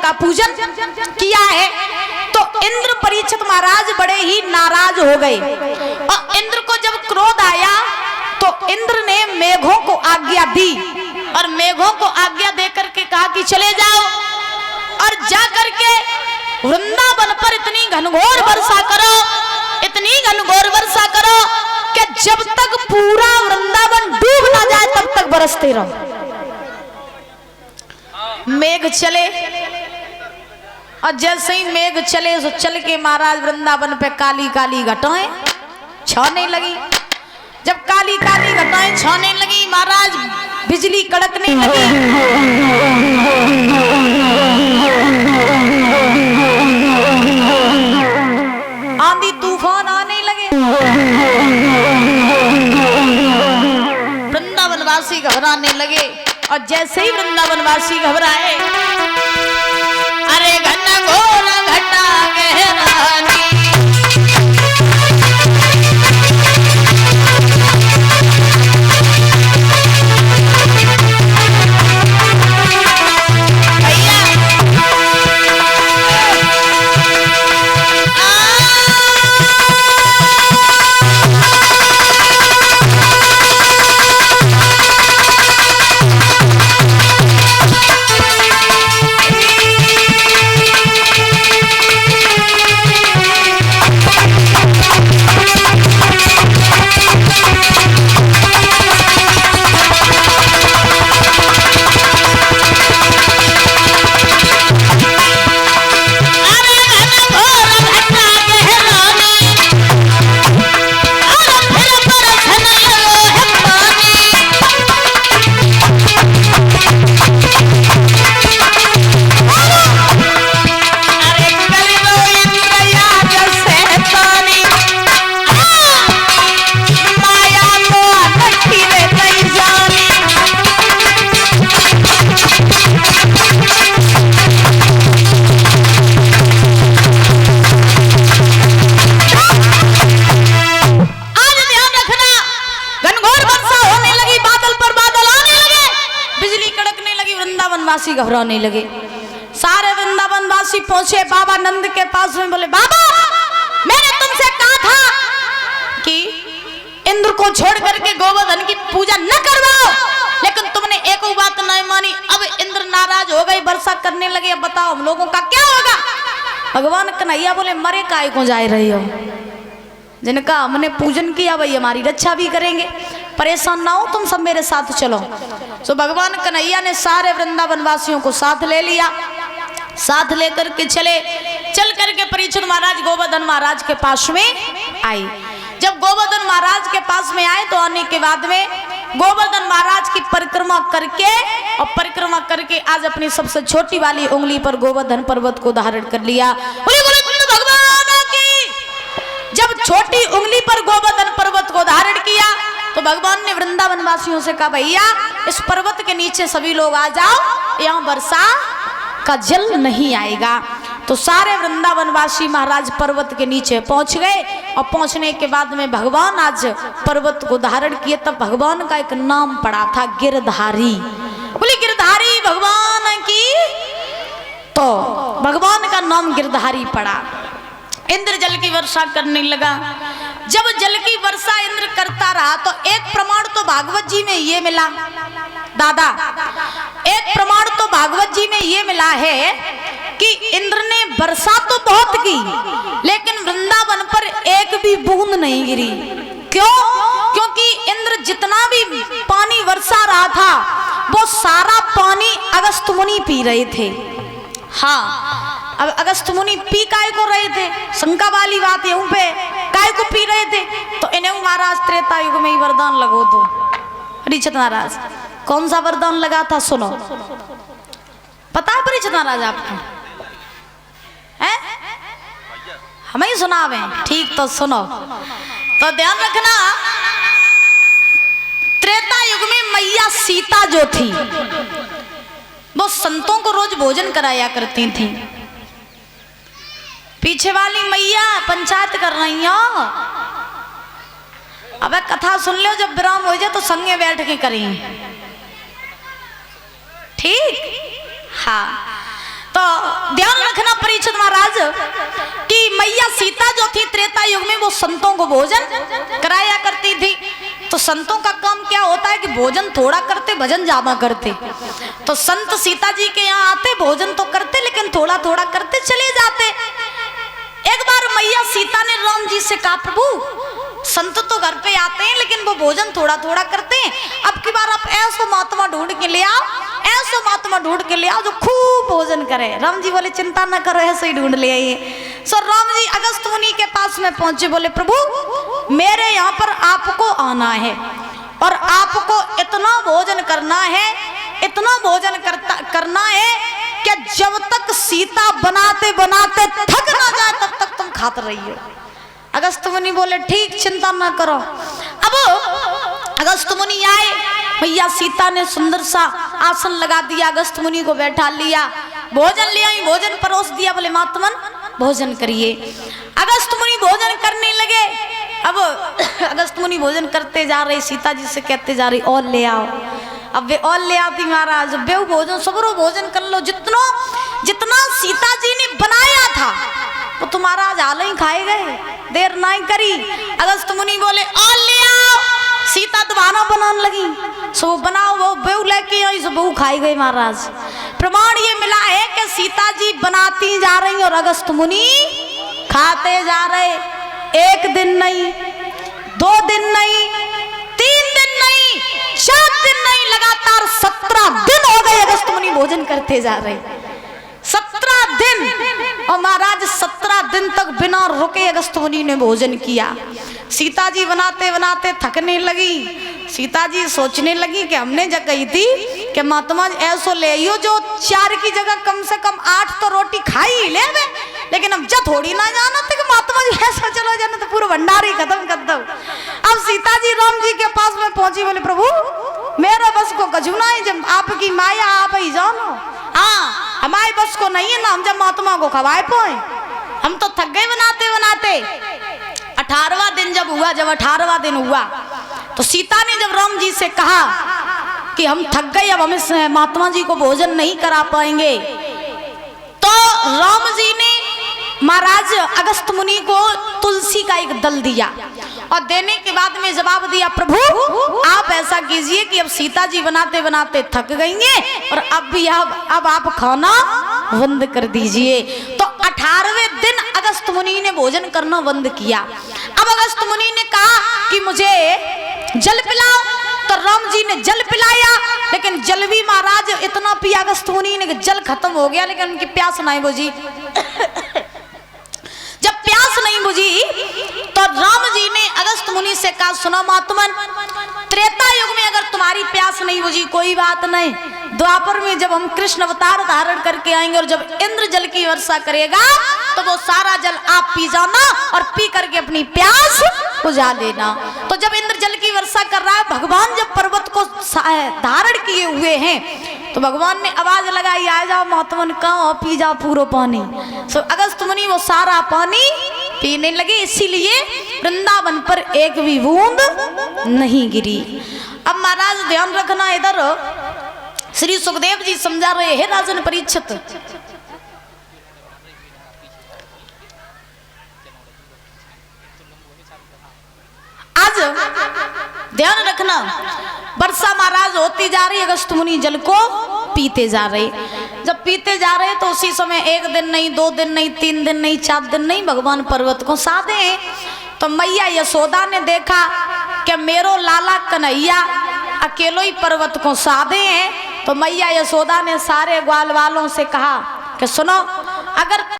का पूजन किया है। तो इंद्र परीक्षित महाराज बड़े ही नाराज हो गए और इंद्र को जब क्रोध आया तो इंद्र ने मेघों को आज्ञा दी और मेघों को आज्ञा देकर के कहा कि चले जाओ और जा करके वृंदावन पर इतनी घनघोर वर्षा करो, इतनी घनघोर वर्षा करो कि जब तक पूरा वृंदावन डूब ना जाए तब तक बरसते रहो। मेघ चले और जैसे ही मेघ चले तो चल के महाराज वृंदावन पे काली काली घटाएं छाने लगी। जब काली काली घटाएं छाने लगी महाराज बिजली कड़कने लगी। आंधी तूफान आने लगे। वृंदावनवासी घबराने लगे और जैसे ही वृंदावनवासी घबराए, अरे घनघोर घटा गहरानी घबराने लगे। सारे वृंदावनवासी पहुंचे बाबा नंद के पास में, बोले बाबा मैंने तुमसे कहा था कि इंद्र को छोड़ करके गोवर्धन की पूजा न करवाओ, लेकिन तुमने एक बात नहीं मानी। अब इंद्र नाराज हो गए, वर्षा करने लगे। अब बताओ हम लोगों का क्या होगा। भगवान कन्हैया बोले मरे काय को जा रही हो, जिनका हमने पूजन किया वही हमारी रक्षा भी करेंगे, परेशान ना हो, तुम सब मेरे साथ चलो। तो भगवान कन्हैया ने सारे वृंदावन वासियों को साथ ले लिया। साथ लेकर के चल करके परीक्षित महाराज गोवर्धन महाराज के पास में आए। जब गोवर्धन महाराज के पास में आए तो आने के बाद में गोवर्धन महाराज की परिक्रमा करके आज अपनी सबसे छोटी वाली उंगली पर गोवर्धन पर्वत को धारण कर लिया। भगवान की जब छोटी उंगली पर गोवर्धन पर्वत को धारण किया तो भगवान ने वृंदावन वासियों से कहा भैया इस पर्वत के नीचे सभी लोग आ जाओ, यहाँ वर्षा का जल नहीं आएगा। तो सारे वृंदावन वासी महाराज पर्वत के नीचे पहुंच गए और पहुंचने के बाद में भगवान आज पर्वत को धारण किए। तब भगवान का एक नाम पड़ा था गिरधारी। बोले गिरधारी भगवान की, तो भगवान का नाम गिरधारी पड़ा। इंद्र जल की वर्षा करने लगा। जब जल की वर्षा इंद्र करता रहा तो एक प्रमाण तो भागवत जी में ये मिला दादा, एक प्रमाण तो भागवत जी में ये मिला है कि इंद्र ने वर्षा तो बहुत की लेकिन वृंदावन पर एक भी बूंद नहीं गिरी। क्यों? क्योंकि इंद्र जितना भी पानी वर्षा रहा था वो सारा पानी अगस्त्य मुनि पी रहे थे। हाँ, अब अगस्त्य मुनि पी काय को रहे थे, शंका वाली बात है, पे काय को पी रहे थे। तो इन्हें महाराज त्रेता युग में ही वरदान लगो। तो परीक्षित महाराज कौन सा वरदान लगा था सुनो, पता है परीक्षित महाराज आपको? हैं? हमें ही सुनावे, ठीक तो सुनो। तो ध्यान रखना, त्रेता युग में मैया सीता जो थी वो संतों को रोज भोजन कराया करती थी। पीछे वाली मैया पंचायत कर रही हो, अब कथा सुन लो, जब विराम हो जाए तो संगे बैठ के करें, ठीक? हाँ, तो ध्यान रखना परीक्षित महाराज कि मैया सीता जो थी त्रेता युग में वो संतों को भोजन कराया करती थी। तो संतों का काम क्या होता है कि भोजन थोड़ा करते, भजन ज्यादा करते। तो संत सीता जी के यहाँ आते, भोजन तो करते लेकिन थोड़ा थोड़ा करते चले जाते। एक बार मैया सीता ने राम जी से कहा, प्रभु संत तो घर पे आते हैं लेकिन वो भोजन थोड़ा थोड़ा करते हैं, अब की बार आप ऐसा महात्मा ढूंढ के ले आओ, ऐसा महात्मा ढूंढ के ले आओ जो खूब भोजन करे। राम जी बोले चिंता न करो, ऐसे ही ढूंढ ले आइए। सो राम जी अगस्त मुनि के पास में पहुंचे, बोले प्रभु मेरे यहाँ पर आपको आना है और आपको इतना भोजन करना है, इतना भोजन करना है कि जब तक सीता बनाते बनाते थक ना जाए तब तक तुम खाते रहिए। अगस्त मुनि बोले ठीक, चिंता ना करो। अब अगस्त मुनि आए, मैया सीता ने सुंदर सा आसन लगा दिया, अगस्त मुनि को बैठा लिया, भोजन ले आई, भोजन परोस दिया, बोले महात्मन भोजन करिए। अगस्त मुनि भोजन करने लगे। अब अगस्त मुनि भोजन करते जा रहे, सीता जी से कहते जा रही और ले आओ। अब वे और ले आती, महाराज बेव भोजन सबरो भोजन कर लो, जितना सीता जी ने बनाया था वो तुम्हारा आज हाल ही खाए गए, देर नहीं करी। अगस्त मुनि बोले और ले आओ। सीता दोबारा बनाने लगी, सो बनाओ, वो बेव लेके आई, सो बहू खाई गई। महाराज प्रमाण ये मिला है कि सीता जी बनाती जा रही और अगस्त मुनि खाते जा रहे। एक दिन नहीं, 2 दिन नहीं, 3 दिन नहीं, 4 दिन नहीं, लगातार 17 दिन हो गए अगस्त मुनि भोजन करते जा रहे। 17 दिन, और महाराज 17 दिन तक बिना रुके अगस्त मुनि ने भोजन किया। सीता जी बनाते बनाते थकने लगी। सीता जी सोचने लगी कि हमने जब कही थी कि महात्मा ऐसो ले आइयो जो 4 की जगह कम से कम 8 तो रोटी खाई ही ले, लेकिन हम जब थोड़ी ना जाना था कि महात्मा जी ऐसा चलो जाना तो पूरा भंडार ही खत्म कर दो। अब सीता जी राम जी के पास में पहुंची, बोले प्रभु मेरा बस को कजुना है, जब आपकी माया आप ही जानो। हाँ हमारे बस को नहीं है ना, हम जब महात्मा को खवाए पाए, हम तो थक गए बनाते बनाते। 18वां दिन जब हुआ, जब 18वां दिन हुआ तो सीता ने जब राम जी से कहा कि हम थक गए, अब हम महात्मा जी को भोजन नहीं करा पाएंगे, तो राम जी ने महाराज अगस्त मुनि को तुलसी का एक दल दिया और देने के बाद में जवाब दिया, प्रभु आप ऐसा कीजिए कि अब सीता जी बनाते बनाते थक गई हैं और अब भी अब आप खाना बंद कर दीजिए। तो 18वें दिन अगस्त मुनि ने भोजन करना बंद किया। अब अगस्त मुनि ने कहा कि मुझे जल पिलाओ, तो राम जी ने जल पिलाया, लेकिन जल भी महाराज इतना पिया अगस्त मुनि ने कि जल खत्म हो गया, लेकिन उनकी प्यास नहीं बुझी। जब प्यास नहीं बुझी तो राम जी ने अगस्त मुनि से कहा, सुनो महात्मन, त्रेता युग में अगर तुम्हारी प्यास नहीं बुझी कोई बात नहीं, द्वापर में जब हम कृष्ण अवतार धारण करके आएंगे और जब इंद्र जल की वर्षा करेगा तो वो सारा जल आप पी जाना और पी करके अपनी प्यास बुझा लेना। तो जब इंद्र जल की वर्षा कर रहा है, भगवान जब पर्वत को धारण किए हुए हैं तो भगवान ने आवाज लगाई, आ जाओ महात्मन, कहाँ पी जाओ पूरा पानी। सो अगस्त मुनि वो सारा पानी पीने लगे, इसीलिए वृंदावन पर एक भी बूंद नहीं गिरी। अब महाराज ध्यान रखना, इधर श्री सुखदेव जी समझा रहे हैं राजन परीक्षित, आज ध्यान रखना, वर्षा महाराज होती जा रही, अगस्त मुनि जल को पीते जा रहे। जब पीते जा रहे तो उसी समय 1 दिन नहीं, 2 दिन नहीं, 3 दिन नहीं, 4 दिन नहीं, भगवान पर्वत को साधे। तो मैया यशोदा ने देखा कि मेरो लाला कन्हैया अकेलो ही पर्वत को साधे हैं। तो मैया यशोदा ने सारे ग्वाल वालों से कहा कि सुनो, अगर